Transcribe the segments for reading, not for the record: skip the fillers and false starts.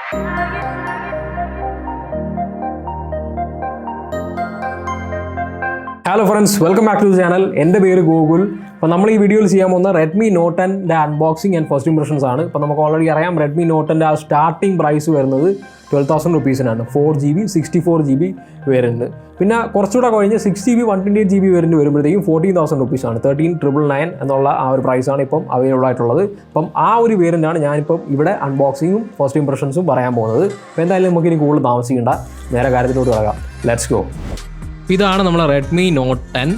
Hello friends, welcome back to the channel. എൻ്റെ പേര് ഗോകുൽ. അപ്പോൾ നമ്മൾ ഈ വീഡിയോയിൽ ചെയ്യാൻ പോകുന്ന റെഡ്മി നോട്ട് 10ൻ്റെ അൺബോക്സിങ് ആൻഡ് ഫസ്റ്റ് ഇംപ്രഷൻസ് ആണ്. ഇപ്പോൾ നമുക്ക് ഓൾറെഡി അറിയാം റെഡ്മി നോട്ട് 10ൻ്റെ ആ സ്റ്റാർട്ടിംഗ് പ്രൈസ് വരുന്നത് 12,000 റുപ്പീസിനാണ്. 4GB 64GB variant. പിന്നെ കുറച്ചുകൂടെ കഴിഞ്ഞ് 6GB 128GB വേരിയൻറ്റ് വരുമ്പോഴത്തേക്കും 14,000 റുപ്പീസാണ്. 13,999 എന്നുള്ള ആ ഒരു പ്രൈസാണ് ഇപ്പം അവൈലബിൾ ആയിട്ടുള്ളത്. അപ്പം ആ ഒരു വേരിയൻ്റാണ് ഞാനിപ്പം ഇവിടെ അൺബോക്സിങ്ങും ഫസ്റ്റ് ഇംപ്രഷൻസും പറയാൻ പോകുന്നത്. അപ്പോൾ എന്തായാലും നമുക്കിനി കൂടുതൽ താമസിക്കേണ്ട, നേരെ കാര്യത്തിലോട്ട് കിടക്കാം. Let's go. ഇതാണ് നമ്മളെ റെഡ്മി നോട്ട് 10.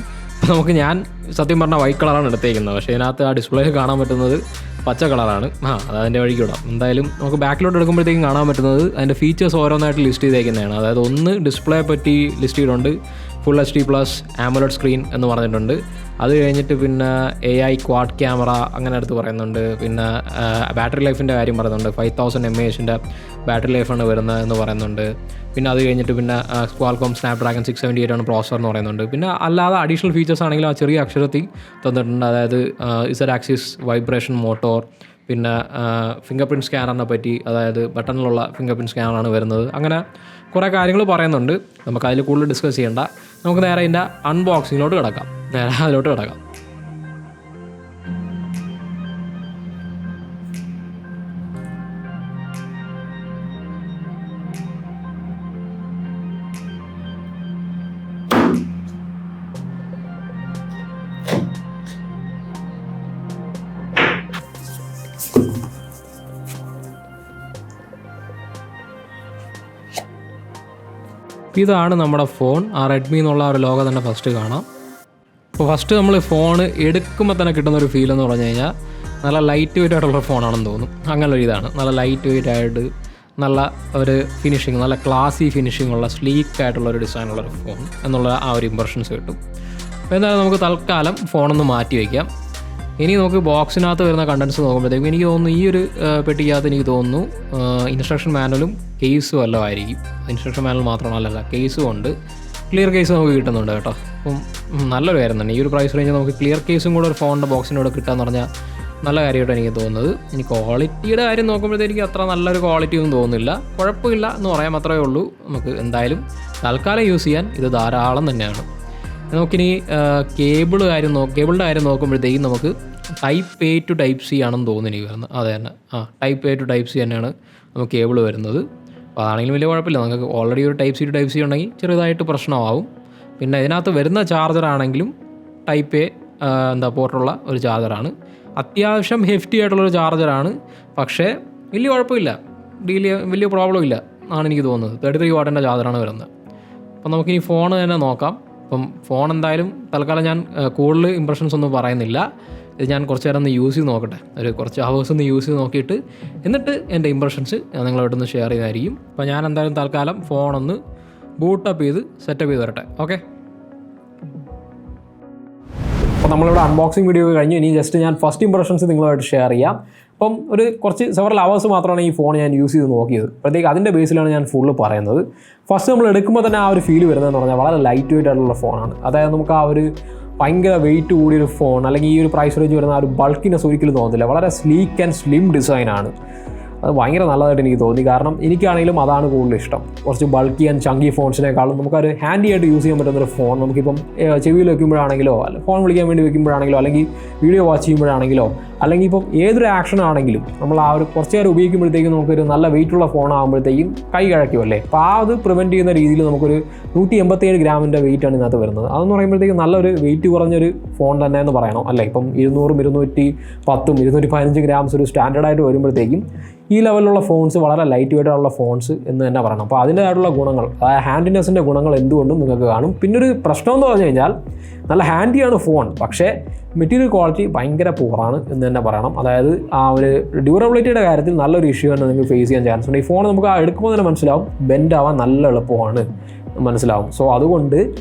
നമുക്ക് ഞാൻ സത്യം പറഞ്ഞാൽ വൈറ്റ് കളറാണ് എടുത്തേക്കുന്നത്, പക്ഷേ ഇതിനകത്ത് ആ ഡിസ്പ്ലേയിൽ കാണാൻ പറ്റുന്നത് പച്ച കളറാണ്. അതതിൻ്റെ വഴിക്ക് വിടാം. എന്തായാലും നമുക്ക് ബാക്കിലോട്ട് എടുക്കുമ്പോഴത്തേക്കും കാണാൻ പറ്റുന്നത് അതിൻ്റെ ഫീച്ചേഴ്സ് ഓരോന്നായിട്ട് ലിസ്റ്റ് ചെയ്തേക്കുന്നതാണ്. അതായത് ഒന്ന് ഡിസ്പ്ലേ പറ്റി ലിസ്റ്റ് ചെയ്തിട്ടുണ്ട്, ഫുൾ HD+ AMOLED സ്ക്രീൻ എന്ന് പറഞ്ഞിട്ടുണ്ട്. അത് കഴിഞ്ഞിട്ട് പിന്നെ AI ക്വാഡ് ക്യാമറ അങ്ങനെ അടുത്ത് പറയുന്നുണ്ട്. പിന്നെ ബാറ്ററി ലൈഫിൻ്റെ കാര്യം പറയുന്നുണ്ട്. 5000 mAhൻ്റെ ബാറ്ററി ലൈഫാണ് വരുന്നത് എന്ന് പറയുന്നുണ്ട്. പിന്നെ അത് കഴിഞ്ഞിട്ട് പിന്നെ ക്വാൽകോം സ്നാപ്ഡ്രാഗൺ 678 ആണ് പ്രോസസർ എന്ന് പറയുന്നുണ്ട്. പിന്നെ അല്ലാതെ അഡീഷണൽ ഫീച്ചേഴ്സ് ആണെങ്കിലും ആ ചെറിയ അക്ഷരത്തിൽ തന്നിട്ടുണ്ട്. അതായത് Z ആക്സിസ് വൈബ്രേഷൻ മോട്ടോർ, പിന്നെ ഫിംഗർ പ്രിൻറ്റ് സ്കാനറിനെ പറ്റി, അതായത് ബട്ടണിലുള്ള ഫിംഗർ പ്രിൻറ്റ് സ്കാനറാണ് വരുന്നത്. അങ്ങനെ കുറേ കാര്യങ്ങൾ പറയുന്നുണ്ട്. നമുക്ക് അതിൽ കൂടുതൽ ഡിസ്കസ് ചെയ്യേണ്ട. നമുക്ക് നേരെ അതിൻ്റെ അൺബോക്സിങ്ങിലോട്ട് കിടക്കാം. നേരെ അതിലോട്ട് കിടക്കാം. ഇതാണ് നമ്മുടെ ഫോൺ. ആ റെഡ്മി എന്നുള്ള ഒരു ലോഗോ തന്നെ ഫസ്റ്റ് കാണാം. അപ്പോൾ ഫസ്റ്റ് നമ്മൾ ഫോൺ എടുക്കുമ്പോൾ തന്നെ കിട്ടുന്നൊരു ഫീൽ എന്ന് പറഞ്ഞു കഴിഞ്ഞാൽ നല്ല ലൈറ്റ് വെയിറ്റ് ആയിട്ടുള്ള ഫോണാണെന്ന് തോന്നും. അങ്ങനൊരു ഇതാണ്. നല്ല ലൈറ്റ് വെയിറ്റ് ആയിട്ട് നല്ല ഒരു ഫിനിഷിങ്, നല്ല ക്ലാസി ഫിനിഷിംഗ് ഉള്ള സ്ലീക്ക് ആയിട്ടുള്ളൊരു ഡിസൈനുള്ളൊരു ഫോൺ എന്നുള്ള ആ ഒരു ഇംപ്രഷൻസ് കിട്ടും. അപ്പോൾ എന്തായാലും നമുക്ക് തൽക്കാലം ഫോണൊന്ന് മാറ്റി വയ്ക്കാം. ഇനി നമുക്ക് ബോക്സിനകത്ത് വരുന്ന കണ്ടൻസ് നോക്കുമ്പോഴത്തേക്കും എനിക്ക് തോന്നുന്നു ഈ ഒരു പെട്ടിക്കകത്ത് എനിക്ക് തോന്നുന്നു ഇൻസ്ട്രക്ഷൻ മാനുവലും കേസും എല്ലാം ആയിരിക്കും. ഇൻസ്ട്രക്ഷൻ മാനുവൽ മാത്രമല്ല, കേസും ഉണ്ട്. ക്ലിയർ കേസ് നമുക്ക് കിട്ടുന്നുണ്ട് കേട്ടോ. അപ്പം നല്ലൊരു കാര്യം തന്നെ. ഈ ഒരു പ്രൈസ് റേഞ്ചിൽ നമുക്ക് ക്ലിയർ കേസും കൂടെ ഒരു ഫോണിൻ്റെ ബോക്സിൻ്റെ കൂടെ കിട്ടുകയെന്ന് പറഞ്ഞാൽ നല്ല കാര്യമായിട്ട് എനിക്ക് തോന്നുന്നത്. ഇനി ക്വാളിറ്റിയുടെ കാര്യം നോക്കുമ്പോഴത്തേക്ക് അത്ര നല്ലൊരു ക്വാളിറ്റി ഒന്നും തോന്നുന്നില്ല. കുഴപ്പമില്ല എന്ന് പറയാൻ മാത്രമേ ഉള്ളൂ. നമുക്ക് എന്തായാലും തൽക്കാലം യൂസ് ചെയ്യാൻ ഇത് ധാരാളം തന്നെയാണ്. നമുക്കിനി കേബിളിൻ്റെ കാര്യം നോക്കുമ്പോഴത്തേക്കും നമുക്ക് Type A to Type C ആണെന്ന് തോന്നുന്നു എനിക്ക് വരുന്നത്. അതെ തന്നെ, Type A to Type C തന്നെയാണ് നമുക്ക് കേബിൾ വരുന്നത്. അപ്പോൾ അതാണെങ്കിലും വലിയ കുഴപ്പമില്ല. നമുക്ക് ഓൾറെഡി ഒരു Type C to Type C ഉണ്ടെങ്കിൽ ചെറുതായിട്ട് പ്രശ്നമാവും. പിന്നെ ഇതിനകത്ത് വരുന്ന ചാർജറാണെങ്കിലും Type A പോർട്ടുള്ള ഒരു ചാർജറാണ്. അത്യാവശ്യം ഹെഫ്റ്റി ആയിട്ടുള്ളൊരു ചാർജറാണ്. പക്ഷേ വലിയ കുഴപ്പമില്ല, വലിയ പ്രോബ്ലം ഇല്ല എന്നാണ് എനിക്ക് തോന്നുന്നത്. 33 വാട്ടിൻ്റെ ചാർജറാണ് വരുന്നത്. അപ്പോൾ നമുക്കിനി ഫോൺ തന്നെ നോക്കാം. അപ്പം ഫോൺ എന്തായാലും തൽക്കാലം ഞാൻ കൂടുതൽ ഇംപ്രഷൻസ് ഒന്നും പറയുന്നില്ല. ഇത് ഞാൻ കുറച്ച് നേരം ഒന്ന് യൂസ് ചെയ്ത് നോക്കട്ടെ, ഒരു കുറച്ച് ഹവേഴ്സ് ഒന്ന് യൂസ് ചെയ്ത് നോക്കിയിട്ട് എന്നിട്ട് എൻ്റെ ഇംപ്രഷൻസ് ഞാൻ നിങ്ങളോടൊന്ന് ഷെയർ ചെയ്യുന്നതായിരിക്കും. അപ്പോൾ ഞാൻ എന്തായാലും തൽക്കാലം ഫോണൊന്ന് ബൂട്ടപ്പ് ചെയ്ത് സെറ്റപ്പ് ചെയ്ത് വരട്ടെ. ഓക്കെ. അപ്പോൾ നമ്മളിവിടെ അൺബോക്സിങ് വീഡിയോ കഴിഞ്ഞു. ഇനി ജസ്റ്റ് ഞാൻ ഫസ്റ്റ് ഇംപ്രഷൻസ് നിങ്ങളുമായിട്ട് ഷെയർ ചെയ്യാം. അപ്പം ഒരു കുറച്ച് സെവറൽ അവേഴ്സ് മാത്രമാണ് ഈ ഫോൺ ഞാൻ യൂസ് ചെയ്ത് നോക്കിയത്. അപ്പോഴത്തേക്ക് അതിൻ്റെ ബേസിലാണ് ഞാൻ ഫുള്ള് പറയുന്നത്. ഫസ്റ്റ് നമ്മൾ എടുക്കുമ്പോൾ തന്നെ ആ ഒരു ഫീൽ വരുന്നതെന്ന് പറഞ്ഞാൽ വളരെ ലൈറ്റ് വെയിറ്റ് ആയിട്ടുള്ള ഫോണാണ്. അതായത് നമുക്ക് ആ ഒരു ഭയങ്കര വെയിറ്റ് കൂടിയൊരു ഫോൺ അല്ലെങ്കിൽ ഈ ഒരു പ്രൈസ് റേഞ്ച് വരുന്ന ആ ഒരു ബൾക്കിനെസ് ഒരിക്കലും തോന്നില്ല. വളരെ സ്ലീക്ക് ആൻഡ് സ്ലിം ഡിസൈനാണ്. അത് ഭയങ്കര നല്ലതായിട്ട് എനിക്ക് തോന്നി. കാരണം എനിക്കാണെങ്കിലും അതാണ് കൂടുതൽ ഇഷ്ടം. കുറച്ച് ബൾക്കി ആൻഡ് ചങ്കി ഫോൺസിനേക്കാളും നമുക്കൊരു ഹാൻഡി ആയിട്ട് യൂസ് ചെയ്യാൻ പറ്റുന്നൊരു ഫോൺ നമുക്കിപ്പം ചെവിയിൽ വെക്കുമ്പോഴാണെങ്കിലോ അല്ല ഫോൺ വിളിക്കാൻ വേണ്ടി വെക്കുമ്പോഴാണെങ്കിലോ അല്ലെങ്കിൽ വീഡിയോ വാച്ച് ചെയ്യുമ്പോഴാണെങ്കിലോ അല്ലെങ്കിൽ ഇപ്പം ഏതൊരു ആക്ഷൻ ആണെങ്കിലും നമ്മൾ ആ ഒരു കുറച്ച് നേരം ഉപയോഗിക്കുമ്പോഴത്തേക്കും നമുക്കൊരു നല്ല വെയിറ്റുള്ള ഫോൺ ആകുമ്പോഴത്തേക്കും കൈ കഴയ്ക്കുമല്ലേ. അപ്പോൾ ആ അത് പ്രിവെൻറ്റ് ചെയ്യുന്ന രീതിയിൽ നമുക്കൊരു 187 ഗ്രാമിൻ്റെ വെയിറ്റാണ് ഇതിനകത്ത് വരുന്നത്. അതെന്ന് പറയുമ്പോഴത്തേക്കും നല്ലൊരു വെയിറ്റ് കുറഞ്ഞൊരു ഫോൺ തന്നെ എന്ന് പറയണം അല്ലേ. ഇപ്പം 200, 210, 215 ഗ്രാംസ് ഒരു സ്റ്റാൻഡേർഡായിട്ട് വരുമ്പോഴത്തേക്കും ഈ ലെവലിലുള്ള ഫോൺസ് വളരെ ലൈറ്റ് വെയിറ്റ് ആയിട്ടുള്ള ഫോൺസ് എന്ന് തന്നെ പറയണം. അപ്പോൾ അതിൻ്റെതായിട്ടുള്ള ഗുണങ്ങൾ, ആ ഹാൻഡിനെസ്സിൻ്റെ ഗുണങ്ങൾ എന്തുകൊണ്ടും നിങ്ങൾക്ക് കാണും. പിന്നൊരു പ്രശ്നം എന്ന് പറഞ്ഞു കഴിഞ്ഞാൽ നല്ല ഹാൻഡിയാണ് ഫോൺ, പക്ഷേ മെറ്റീരിയൽ ക്വാളിറ്റി ഭയങ്കര പൂറാണ് എന്ന് തന്നെ പറയണം. അതായത് ആ ഒരു ഡ്യൂറബിലിറ്റിയുടെ കാര്യത്തിൽ നല്ലൊരു ഇഷ്യൂ തന്നെ നിങ്ങൾക്ക് ഫേസ് ചെയ്യാൻ ചാൻസ് ഉണ്ട്. ഈ ഫോൺ നമുക്ക് എടുക്കുമ്പോൾ തന്നെ മനസ്സിലാവും ബെൻഡ് ആവാൻ നല്ല എളുപ്പമാണ് മനസ്സിലാവും. സോ അതുകൊണ്ട്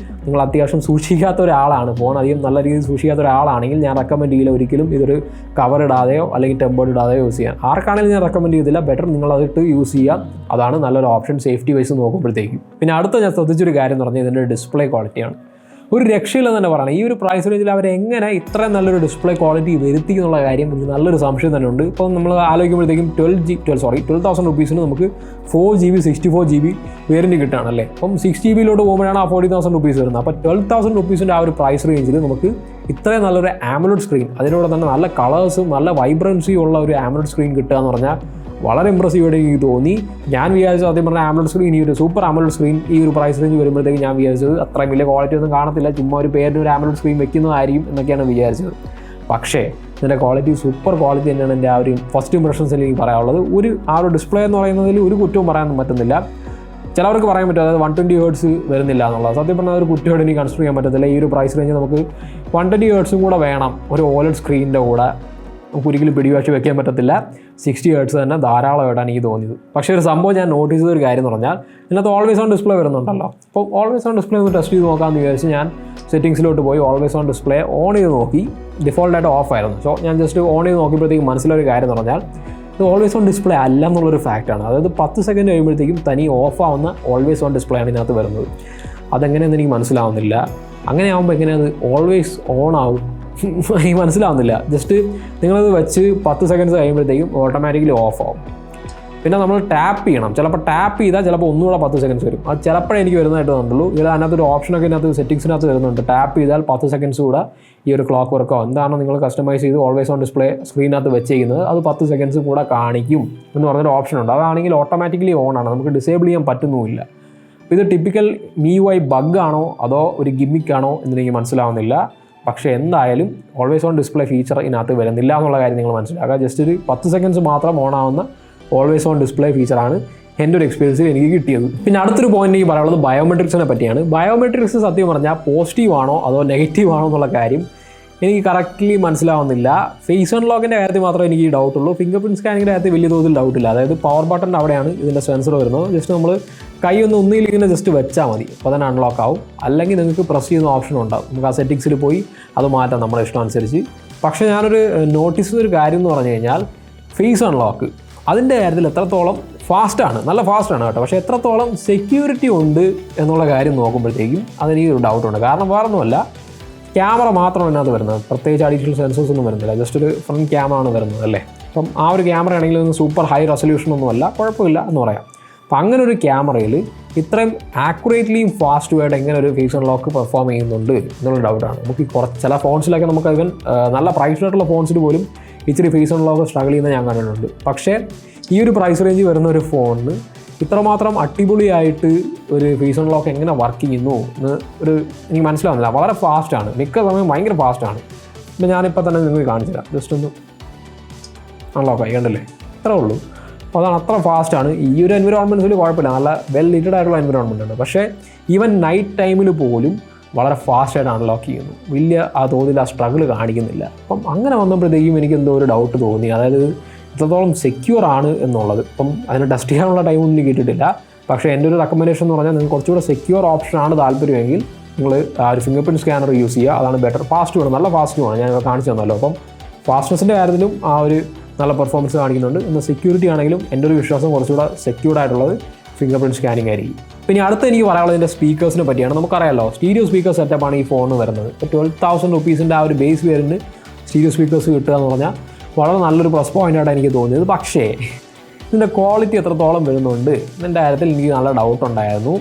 നിങ്ങൾ അത്യാവശ്യം സൂക്ഷിക്കാത്ത ഒരാളാണ്, ഫോൺ അധികം നല്ല രീതിയിൽ സൂക്ഷിക്കാത്ത ഒരാളാണെങ്കിൽ ഞാൻ റെക്കമെൻഡ് ചെയ്യില്ല ഒരിക്കലും ഇതൊരു കവർ ഇടാതെയോ അല്ലെങ്കിൽ ടെമ്പേർഡ് ഇടാതെയോ യൂസ് ചെയ്യാൻ. ആർക്കാണെങ്കിലും ഞാൻ റെക്കമെൻഡ് ചെയ്തില്ല. ബെറ്റർ നിങ്ങളതിട്ട് യൂസ് ചെയ്യുക, അതാണ് നല്ലൊരു ഓപ്ഷൻ സേഫ്റ്റി വൈസ് നോക്കുമ്പോഴത്തേക്കും. പിന്നെ അടുത്ത ഞാൻ ശ്രദ്ധിച്ചൊരു കാര്യം എന്ന് പറഞ്ഞാൽ ഇതിൻ്റെ ഡിസ്പ്ലേ ക്വാളിറ്റിയാണ്. ഒരു രക്ഷയില്ലെന്ന് തന്നെ പറയണം. ഈ ഒരു പ്രൈസ് റേഞ്ചിൽ അവരെങ്ങനെ ഇത്രയും നല്ലൊരു ഡിസ്പ്ലേ ക്വാളിറ്റി വരുത്തി എന്നുള്ള കാര്യം എനിക്ക് നല്ലൊരു സംശയം തന്നെ ഉണ്ട്. ഇപ്പം നമ്മൾ ആലോചിക്കുമ്പോഴത്തേക്കും 12,000 റുപ്പീസിന് നമുക്ക് 4GB 64GB വേരിയൻറ്റ് കിട്ടുകയാണല്ലേ. അപ്പം 6GB പോകുമ്പോഴാണ് ആ 40,000 റുപ്പീസ് വരുന്നത്. അപ്പോൾ 12,000 റുപ്പീസിൻ്റെ ആ ഒരു പ്രൈസ് റേഞ്ചിൽ നമുക്ക് ഇത്രയും നല്ലൊരു ആമോലെഡ് സ്ക്രീൻ, അതിനോട് തന്നെ നല്ല കളേഴ്സും നല്ല വൈബ്രൻസിയും ഉള്ള ഒരു ആമോലെഡ് സ്ക്രീൻ കിട്ടുക എന്ന് പറഞ്ഞാൽ വളരെ ഇമ്പ്രസീവായിട്ട് എനിക്ക് തോന്നി. ഞാൻ വിചാരിച്ചു ആദ്യം പറഞ്ഞ ആമോലെഡ് സ്ക്രീൻ, ഈ ഒരു സൂപ്പർ ആമോലെഡ് സ്ക്രീൻ ഈ ഒരു പ്രൈസ് റേഞ്ച് വരുമ്പോഴത്തേക്ക് ഞാൻ വിചാരിച്ചത് അത്രയും വലിയ ക്വാളിറ്റി ഒന്നും കാണത്തില്ല, ചുമ്മാ ഒരു പേരിന് ഒരു ആമോലെഡ് സ്ക്രീൻ വെക്കുന്നതായിരിക്കും എന്നൊക്കെയാണ് വിചാരിച്ചത്. പക്ഷേ ഇതിൻ്റെ ക്വാളിറ്റി സൂപ്പർ ക്വാളിറ്റി തന്നെയാണ് എൻ്റെ ആ ഒരു ഫസ്റ്റ് ഇംപ്രഷൻസിൽ എനിക്ക് പറയാനുള്ളത്. ആ ഒരു ഡിസ്പ്ലേ എന്ന് പറയുന്നതിൽ ഒരു കുറ്റവും പറയാനൊന്നും പറ്റുന്നില്ല. ചിലവർക്ക് പറയാൻ പറ്റും അതായത് 120 Hz വരുന്നില്ല എന്നുള്ളത്. സത്യം പറഞ്ഞാൽ ഒരു കുറ്റമായിട്ട് എനിക്ക് കൺസിഡർ ചെയ്യാൻ പറ്റത്തില്ല. ഈ ഒരു പ്രൈസ് റേഞ്ച് നമുക്ക് 120 Hz കൂടെ വേണം ഒരു OLED സ്ക്രീനിൻ്റെ കൂടെ. നമുക്ക് ഒരിക്കലും പിടിവാശി വെക്കാൻ പറ്റത്തില്ല. 60 Hz തന്നെ ധാരാളമായിട്ടാണ് എനിക്ക് തോന്നിയത്. പക്ഷേ ഒരു സംഭവം ഞാൻ നോട്ടീസ് ചെയ്തൊരു കാര്യം എന്ന് പറഞ്ഞാൽ ഇതിനകത്ത് ഓൾവേസ് ഓൺ ഡിസ്പ്ലേ വരുന്നുണ്ടല്ലോ. അപ്പോൾ ഓൾവേസ് ഓൺ ഡിസ്പ്ലേ ഒന്ന് ടെസ്റ്റ് ചെയ്ത് നോക്കാമെന്ന് വിചാരിച്ച് ഞാൻ സെറ്റിംഗ്സിലോട്ട് പോയി ഓൾവേസ് ഓൺ ഡിസ്പ്ലേ ഓൺ ചെയ്ത് നോക്കി. ഡിഫോൾട്ടായിട്ട് ഓഫ് ആയിരുന്നു. സോ ഞാൻ ജസ്റ്റ് ഓൺ ചെയ്ത് നോക്കിയപ്പോഴത്തേക്കും മനസ്സിലൊരു കാര്യം എന്ന് പറഞ്ഞാൽ ഇത് ഓൾവേസ് ഓൺ ഡിസ്പ്ലേ അല്ല എന്നുള്ളൊരു ഫാക്റ്റാണ്. അതായത് 10 സെക്കൻഡ് കഴിയുമ്പോഴത്തേക്കും തനി ഓഫ് ആവുന്ന ഓൾവേസ് ഓൺ ഡിസ്പ്ലേ ആണ് ഇതിനകത്ത് വരുന്നത്. അതെങ്ങനെയെന്ന് എനിക്ക് മനസ്സിലാവുന്നില്ല. അങ്ങനെ ആകുമ്പോൾ എങ്ങനെയത് ഓൾവേസ് ഓൺ ആവും എനിക്ക് മനസ്സിലാവുന്നില്ല. ജസ്റ്റ് നിങ്ങളത് വെച്ച് 10 സെക്കൻഡ്സ് കഴിയുമ്പോഴത്തേക്കും ഓട്ടോമാറ്റിക്കലി ഓഫ് ആവും. പിന്നെ നമ്മൾ ടാപ്പ് ചെയ്യണം. ചിലപ്പോൾ ടാപ്പ് ചെയ്താൽ ചിലപ്പോൾ ഒന്നുകൂടെ 10 സെക്കൻഡ്സ് വരും. അത് ചിലപ്പോഴേ എനിക്ക് വരുന്നതായിട്ട് തോന്നുള്ളൂ. ഇതിൽ അതിനകത്തൊരു ഓപ്ഷനൊക്കെ ഇതിനകത്ത് സെറ്റിംഗ്സിനകത്ത് വരുന്നുണ്ട്. ടാപ്പ് ചെയ്താൽ 10 സെക്കൻഡ്സ് കൂടെ ഈ ഒരു ക്ലോക്ക് വർക്കോ എന്താണോ നിങ്ങൾ കസ്റ്റമൈസ് ചെയ്ത് ഓൾവേസ് ഓൺ ഡിസ്പ്ലേ സ്ക്രീനകത്ത് വെച്ചിരിക്കുന്നത് അത് 10 സെക്കൻഡ്സ് കൂടെ കാണിക്കും എന്ന് പറഞ്ഞൊരു ഓപ്ഷൻ ഉണ്ട്. അതാണെങ്കിൽ ഓട്ടോമാറ്റിക്കലി ഓൺ ആണ്, നമുക്ക് ഡിസേബിൾ ചെയ്യാൻ പറ്റുന്നുമില്ല. ഇത് ടിപ്പിക്കൽ MIUI ബഗ് ആണോ അതോ ഒരു ഗിമ്മിക്കാണോ എന്നെനിക്ക് മനസ്സിലാവുന്നില്ല. പക്ഷേ എന്തായാലും ഓൾവേസ് ഓൺ ഡിസ്പ്ലേ ഫീച്ചർ ഇതിനകത്ത് വരുന്നില്ല എന്നുള്ള കാര്യം നിങ്ങൾ മനസ്സിലാക്കുക. ജസ്റ്റ് ഒരു 10 സെക്കൻഡ്സ് മാത്രം ഓൺ ആവുന്ന ഓൾവേസ് ഓൺ ഡിസ്പ്ലേ ഫീച്ചറാണ് എൻ്റെ ഒരു എക്സ്പീരിയൻസിൽ എനിക്ക് കിട്ടിയത്. പിന്നെ അടുത്തൊരു പോയിന്റ് എനിക്ക് പറയാനുള്ളത് ബയോമെട്രിക്സിനെ പറ്റിയാണ്. ബയോമെട്രിക്സ് സത്യം പറഞ്ഞാൽ പോസിറ്റീവ് ആണോ അതോ നെഗറ്റീവ് ആണോ എന്നുള്ള കാര്യം എനിക്ക് കറക്റ്റ്ലി മനസ്സിലാവുന്നില്ല. ഫേസ് അൺലോക്കിൻ്റെ കാര്യത്തിൽ മാത്രമേ എനിക്ക് ഡൗട്ടുള്ളൂ. ഫിംഗർ പ്രിൻറ്റ് സ്കാനിങ്ങിൻ്റെ കാര്യത്തിൽ വലിയ തോതിൽ ഡൗട്ടില്ല. അതായത് പവർ ബട്ടൻ്റെ അവിടെയാണ് ഇതിൻ്റെ സെൻസർ വരുന്നത്. ജസ്റ്റ് നമ്മൾ കൈ ഒന്നിലിങ്ങനെ ജസ്റ്റ് വെച്ചാൽ മതി, അപ്പോൾ തന്നെ അൺലോക്ക് ആവും. അല്ലെങ്കിൽ നിങ്ങൾക്ക് പ്രസ് ചെയ്യുന്ന ഓപ്ഷൻ ഉണ്ടാവും, നമുക്ക് ആ സെറ്റിങ്സിൽ പോയി അത് മാറ്റാം നമ്മുടെ ഇഷ്ടം അനുസരിച്ച്. പക്ഷേ ഞാനൊരു നോട്ടീസ് ചെയ്തൊരു കാര്യം എന്ന് പറഞ്ഞു കഴിഞ്ഞാൽ ഫേസ് അൺലോക്ക് അതിൻ്റെ കാര്യത്തിൽ എത്രത്തോളം ഫാസ്റ്റാണ്, നല്ല ഫാസ്റ്റാണ് കേട്ടോ. പക്ഷേ എത്രത്തോളം സെക്യൂരിറ്റി ഉണ്ട് എന്നുള്ള കാര്യം നോക്കുമ്പോഴത്തേക്കും അതെനിക്ക് ഒരു ഡൗട്ടുണ്ട്. കാരണം വേറൊന്നുമല്ല, ക്യാമറ മാത്രമാണ് ഇതിനകത്ത് വരുന്നത്, പ്രത്യേകിച്ച് അഡീഷണൽ സെൻസേഴ്സ് ഒന്നും വരുന്നില്ല. ജസ്റ്റ് ഒരു ഫ്രണ്ട് ക്യാമറ ആണ് വരുന്നത് അല്ലേ. അപ്പം ആ ഒരു ക്യാമറ ആണെങ്കിൽ ഒന്ന് സൂപ്പർ ഹൈ റെസൊല്യൂഷനൊന്നുമല്ല, കുഴപ്പമില്ല എന്ന് പറയാം. അപ്പം അങ്ങനെ ഒരു ക്യാമറയിൽ ഇത്രയും ആക്യുറേറ്റ്ലിയും ഫാസ്റ്റുമായിട്ട് എങ്ങനെ ഒരു ഫേസ് അൺലോക്ക് പെർഫോം ചെയ്യുന്നുണ്ട് എന്നുള്ള ഡൗട്ടാണ്. നമുക്ക് ചില ഫോൺസിലൊക്കെ നമുക്ക് ഇവൻ നല്ല പ്രൈസ്ഡായിട്ടുള്ള ഫോൺസിൽ പോലും ഇച്ചിരി ഫേസ് അൺലോക്ക് സ്ട്രഗിൾ ചെയ്യുന്നത് ഞാൻ കണ്ടിട്ടുണ്ട്. പക്ഷേ ഈ ഒരു പ്രൈസ് റേഞ്ച് വരുന്ന ഒരു ഫോണിന് ഇത്രമാത്രം അടിപൊളിയായിട്ട് ഒരു ഫേസ് അൺലോക്ക് എങ്ങനെ വർക്ക് ചെയ്യുന്നു എന്ന് എനിക്ക് മനസ്സിലാവുന്നില്ല. വളരെ ഫാസ്റ്റാണ്, മിക്ക സമയം ഭയങ്കര ഫാസ്റ്റാണ്. ഇപ്പം ഞാനിപ്പോൾ തന്നെ നിങ്ങൾക്ക് കാണിച്ചു തരാം. ജസ്റ്റ് ഒന്ന് അൺലോക്കായി കണ്ടല്ലേ, ഇത്രേ ഉള്ളൂ. അപ്പോൾ അതാണ്, അത്ര ഫാസ്റ്റാണ്. ഈ ഒരു എൻവിറോൺമെൻറ്റ്സിൽ കുഴപ്പമില്ല, നല്ല വെൽ ലിറ്റഡ് ആയിട്ടുള്ള എൻവിറോൺമെൻ്റ് ഉണ്ട്. പക്ഷേ ഈവൻ നൈറ്റ് ടൈമിൽ പോലും വളരെ ഫാസ്റ്റായിട്ട് അൺലോക്ക് ചെയ്യുന്നു, വലിയ ആ തോതിൽ ആ സ്ട്രഗിൾ കാണിക്കുന്നില്ല. അപ്പം അങ്ങനെ വന്നപ്പോഴത്തേക്കും എനിക്ക് എന്തോ ഒരു ഡൗട്ട് തോന്നി, അതായത് എത്രത്തോളം സെക്യൂർ ആണ് എന്നുള്ളത്. ഇപ്പം അതിന് ടെസ്റ്റ് ചെയ്യാനുള്ള ടൈമൊന്നും എനിക്ക് കിട്ടിയിട്ടില്ല. പക്ഷേ എൻ്റെ ഒരു റെക്കമെൻഡേഷൻ എന്ന് പറഞ്ഞാൽ നിങ്ങൾക്ക് കുറച്ചുകൂടെ സെക്യൂർ ഓപ്ഷനാണ് താല്പര്യമെങ്കിൽ നിങ്ങൾ ആ ഒരു ഫിംഗർ പ്രിൻറ്റ് സ്കാനർ യൂസ് ചെയ്യുക, അതാണ് ബെറ്റർ. ഫാസ്റ്റ് വേണം, നല്ല ഫാസ്റ്റ് വേണം, ഞാൻ കാണിച്ചു തന്നല്ലോ. അപ്പം ഫാസ്റ്റ്നെസ്സിൻ്റെ കാര്യത്തിലും ആ ഒരു നല്ല പെർഫോമൻസ് കാണിക്കുന്നുണ്ട്. എന്നാൽ സെക്യൂരിറ്റി ആണെങ്കിലും എൻ്റെ ഒരു വിശ്വാസം കുറച്ചുകൂടെ സെക്യൂർഡ് ആയിട്ടുള്ളത് ഫിംഗർ പ്രിൻറ്റ് സ്കാനിങ് ആയിരിക്കും. പിന്നെ അടുത്ത എനിക്ക് പറയാനുള്ളത് ഇതിൻ്റെ സ്പീക്കേഴ്സിനെ പറ്റിയാണ്. നമുക്കറിയാമല്ലോ സ്റ്റീരിയോ സ്പീക്കർ സെറ്റപ്പാണ് ഈ ഫോണിന് വരുന്നത്. ഇപ്പോൾ 12,000 റുപ്പീസിൻ്റെ ആ ഒരു ബേസ് വേരിന് സ്റ്റീരിയോ സ്പീക്കേഴ്സ് കിട്ടുക എന്ന് പറഞ്ഞാൽ വളരെ നല്ലൊരു പ്ലസ് പോയിൻ്റായിട്ടാണ് എനിക്ക് തോന്നിയത്. പക്ഷേ ഇതിൻ്റെ ക്വാളിറ്റി എത്രത്തോളം വരുന്നുണ്ട് ഇതിൻ്റെ കാര്യത്തിൽ എനിക്ക് നല്ല ഡൗട്ട് ഉണ്ടായിരുന്നു.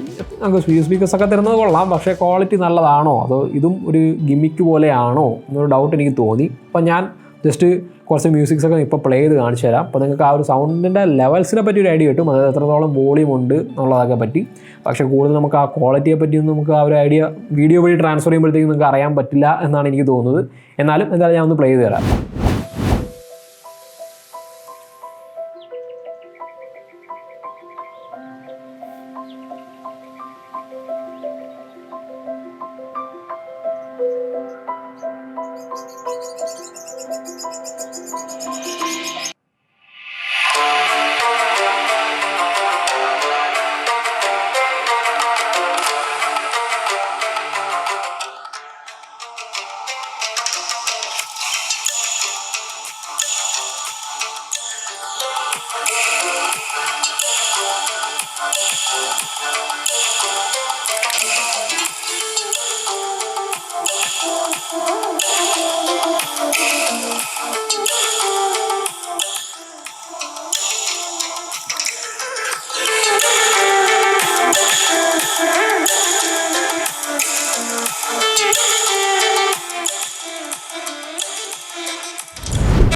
നമുക്ക് സ്റ്റീരിയോ സ്പീക്കേഴ്സൊക്കെ തരുന്നത് കൊള്ളാം, പക്ഷേ ക്വാളിറ്റി നല്ലതാണോ അതോ ഇതും ഒരു ഗിമ്മിക്ക് പോലെയാണോ എന്നൊരു ഡൗട്ട് എനിക്ക് തോന്നി. അപ്പം ഞാൻ ജസ്റ്റ് കുറച്ച് മ്യൂസിക്സൊക്കെ ഇപ്പോൾ പ്ലേ ചെയ്ത് കാണിച്ചു തരാം. അപ്പോൾ നിങ്ങൾക്ക് ആ ഒരു സൗണ്ടിൻ്റെ ലെവൽസിനെ പറ്റി ഒരു ഐഡിയ കിട്ടും, അതായത് എത്രത്തോളം വോളിയം ഉണ്ട് എന്നുള്ളതൊക്കെ പറ്റി. പക്ഷേ കൂടുതൽ നമുക്ക് ആ ക്വാളിറ്റിയെ പറ്റിയൊന്നും നമുക്ക് ആ ഒരു ഐഡിയ വീഡിയോ വഴി ട്രാൻസ്ഫർ ചെയ്യുമ്പോഴത്തേക്കും നിങ്ങൾക്ക് അറിയാൻ പറ്റില്ല എന്നാണ് എനിക്ക് തോന്നുന്നത്. എന്നാലും എന്തായാലും ഞാൻ ഒന്ന് പ്ലേ ചെയ്ത് തരാം.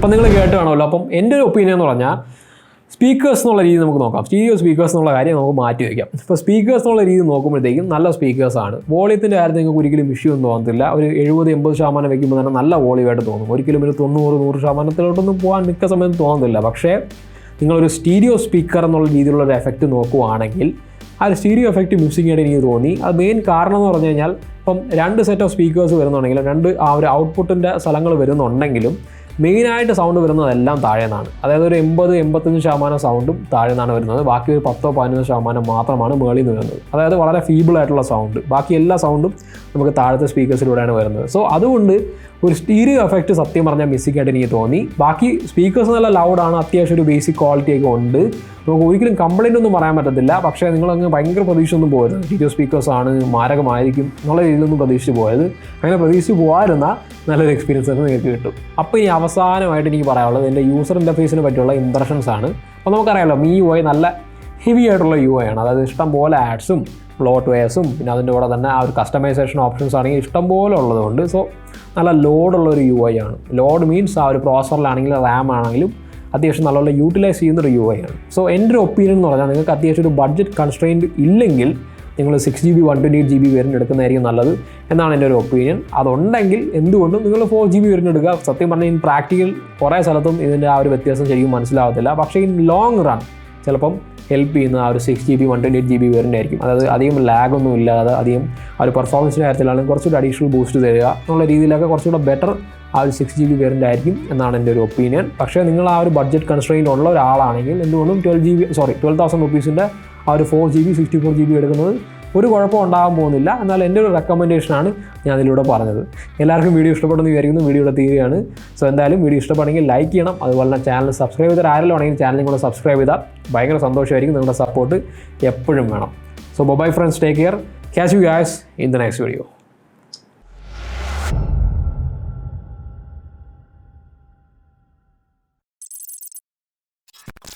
അപ്പം നിങ്ങൾ കേട്ട് കാണുമല്ലോ. അപ്പം എൻ്റെ ഒരു ഒപ്പീനിയൻ എന്ന് പറഞ്ഞാൽ സ്പീക്കേഴ്സ് എന്നുള്ള രീതി നമുക്ക് നോക്കാം. സ്റ്റീരിയോ സ്പീക്കേഴ്സ് എന്നുള്ള കാര്യം നമുക്ക് മാറ്റി വയ്ക്കാം. ഇപ്പോൾ സ്പീക്കേഴ്സ് എന്നുള്ള രീതി നോക്കുമ്പോഴത്തേക്കും നല്ല സ്പീക്കേഴ്സാണ്. വോളിയത്തിൻ്റെ കാര്യത്തിൽ നിങ്ങൾക്ക് ഒരിക്കലും ഇഷ്യൂ ഒന്നും തോന്നത്തില്ല. ഒരു 70-80% വയ്ക്കുമ്പോൾ തന്നെ നല്ല വോളിയമായിട്ട് തോന്നും. ഒരിക്കലും ഒരു 90-100%ോട്ടൊന്നും പോകാൻ മിക്ക സമയത്ത് തോന്നുന്നില്ല. പക്ഷേ നിങ്ങളൊരു സ്റ്റീരിയോ സ്പീക്കർ എന്നുള്ള രീതിയിലുള്ള ഒരു എഫക്റ്റ് നോക്കുവാണെങ്കിൽ ആ ഒരു സ്റ്റീരിയോ എഫക്റ്റ് മ്യൂസിക്കായിട്ട് എനിക്ക് തോന്നി. അത് മെയിൻ കാരണം എന്ന് പറഞ്ഞു കഴിഞ്ഞാൽ ഇപ്പം 2 സെറ്റ് ഓഫ് സ്പീക്കേഴ്സ് വരുന്നുണ്ടെങ്കിലും 2 ആ ഒരു ഔട്ട്പുട്ടിൻ്റെ സ്ഥലങ്ങൾ വരുന്നുണ്ടെങ്കിലും മെയിനായിട്ട് സൗണ്ട് വരുന്നതെല്ലാം താഴെ നിന്നാണ്. അതായത് ഒരു 80-85% സൗണ്ടും താഴെ നിന്നാണ് വരുന്നത്. ബാക്കി ഒരു 10-15% മാത്രമാണ് മുകളിൽ നിന്ന് വരുന്നത്. അതായത് വളരെ ഫീബിളായിട്ടുള്ള സൗണ്ട്. ബാക്കി എല്ലാ സൗണ്ടും നമുക്ക് താഴത്തെ സ്പീക്കേഴ്സിലൂടെയാണ് വരുന്നത്. സോ അതുകൊണ്ട് ഒരു സ്റ്റീരിയോ എഫക്റ്റ് സത്യം പറഞ്ഞാൽ മിസ്സിംഗായിട്ട് എനിക്ക് തോന്നി. ബാക്കി സ്പീക്കേഴ്സ് നല്ല ലൗഡാണ്, അത്യാവശ്യം ഒരു ബേസിക് ക്വാളിറ്റി ഒക്കെ ഉണ്ട്. നമുക്ക് ഒരിക്കലും കംപ്ലൈൻ്റ് ഒന്നും പറയാൻ പറ്റത്തില്ല. പക്ഷേ നിങ്ങളങ്ങ് ഭയങ്കര പ്രതീക്ഷയൊന്നും പോകരുത്. സ്റ്റീരിയോ സ്പീക്കേഴ്സാണ് മാരകമായിരിക്കും എന്നുള്ള രീതിയിലൊന്നും പ്രതീക്ഷിച്ച് പോയത്. അങ്ങനെ പ്രതീക്ഷിച്ച് പോകാതിരുന്ന നല്ലൊരു എക്സ്പീരിയൻസ് ഒക്കെ നിങ്ങൾക്ക് കിട്ടും. അപ്പോൾ ഇനി അവസാനമായിട്ട് എനിക്ക് പറയാനുള്ളത് എൻ്റെ യൂസർ ഇൻ്റർഫേസിനെ പറ്റിയുള്ള ഇംപ്രഷൻസ് ആണ്. അപ്പോൾ നമുക്കറിയാമല്ലോ MIUI നല്ല ഹെവി ആയിട്ടുള്ള UI ആണ്. അതായത് ഇഷ്ടംപോലെ ആഡ്സും പ്ലോട്ട് വെയർസും പിന്നെ അതിൻ്റെ കൂടെ തന്നെ ആ ഒരു കസ്റ്റമൈസേഷൻ ഓപ്ഷൻസ് ആണെങ്കിൽ ഇഷ്ടംപോലെ ഉള്ളതുകൊണ്ട് സോ നല്ല ലോഡുള്ളൊരു UI ആണ്. ലോഡ് മീൻസ് ആ ഒരു പ്രോസറിലാണെങ്കിലും RAM ആണെങ്കിലും അത്യാവശ്യം നല്ലോണം യൂട്ടിലൈസ് ചെയ്യുന്നൊരു UI ആണ്. സോ എൻ്റെ ഒരു ഒപ്പീനിയൻ എന്ന് പറഞ്ഞാൽ നിങ്ങൾക്ക് അത്യാവശ്യം ഒരു ബഡ്ജറ്റ് കൺസ്ട്രെയിൻറ്റ് ഇല്ലെങ്കിൽ നിങ്ങൾ 6GB 128GB വേരിയൻ്റ് എടുക്കുന്നതായിരിക്കും നല്ലത് എന്നാണ് എൻ്റെ ഒരു ഒപ്പീനിയൻ. അതുണ്ടെങ്കിൽ എന്തുകൊണ്ടും നിങ്ങൾ 4GB വേരിയൻ്റ് എടുക്കുക. സത്യം പറഞ്ഞാൽ ഇൻ പ്രാക്ടിക്കൽ കുറേ സ്ഥലത്തും ഇതിൻ്റെ ആ ഒരു വ്യത്യാസം ശരിക്കും മനസ്സിലാവത്തില്ല. പക്ഷേ ഇൻ ലോങ് റൺ ചിലപ്പം ഹെൽപ്പ് ചെയ്യുന്ന ആ ഒരു 6GB 128GB വേരിയൻ്റ് ആയിരിക്കും. അതായത് അധികം ലാഗൊന്നും ഇല്ലാതെ അധികം ആ ഒരു പെർഫോമൻസിൻ്റെ കാര്യത്തിലാണെങ്കിൽ കുറച്ചുകൂടി അഡീഷണൽ ബൂസ്റ്റ് തരിക എന്നുള്ള രീതിയിലൊക്കെ കുറച്ചുകൂടെ ബെറ്റർ ആ ഒരു 6GB വേരിയൻ്റ് ആയിരിക്കും എന്നാണ് എൻ്റെ ഒരു ഒപ്പീനിയൻ. പക്ഷേ നിങ്ങൾ ആ ഒരു ബഡ്ജറ്റ് കൺസ്ട്രെയിൻ്റ് ഉള്ള ഒരാളാണെങ്കിൽ എന്തുകൊണ്ടും 12,000 റുപ്പീസിൻ്റെ ആ ഒരു 4GB 64GB എടുക്കുന്നത് ഒരു കുഴപ്പം ഉണ്ടാകാൻ പോകുന്നില്ല. എന്നാൽ എൻ്റെ ഒരു റെക്കമെൻഡേഷനാണ് ഞാൻ അതിലൂടെ പറഞ്ഞത്. എല്ലാവർക്കും വീഡിയോ ഇഷ്ടപ്പെടുന്ന വിചാരിക്കുന്നു. വീഡിയോയുടെ തീരുകയാണ്. സോ എന്തായാലും വീഡിയോ ഇഷ്ടപ്പെടുമെങ്കിൽ ലൈക്ക് ചെയ്യണം. അതുപോലെ തന്നെ ചാനൽ സബ്സ്ക്രൈബ് ചെയ്താൽ ആരെങ്കിലും ആണെങ്കിൽ ചാനൽ കൂടെ സബ്സ്ക്രൈബ് ചെയ്താൽ ഭയങ്കര സന്തോഷമായിരിക്കും. നിങ്ങളുടെ സപ്പോർട്ട് എപ്പോഴും വേണം. So bye friends, take care. Catch you guys in the next video.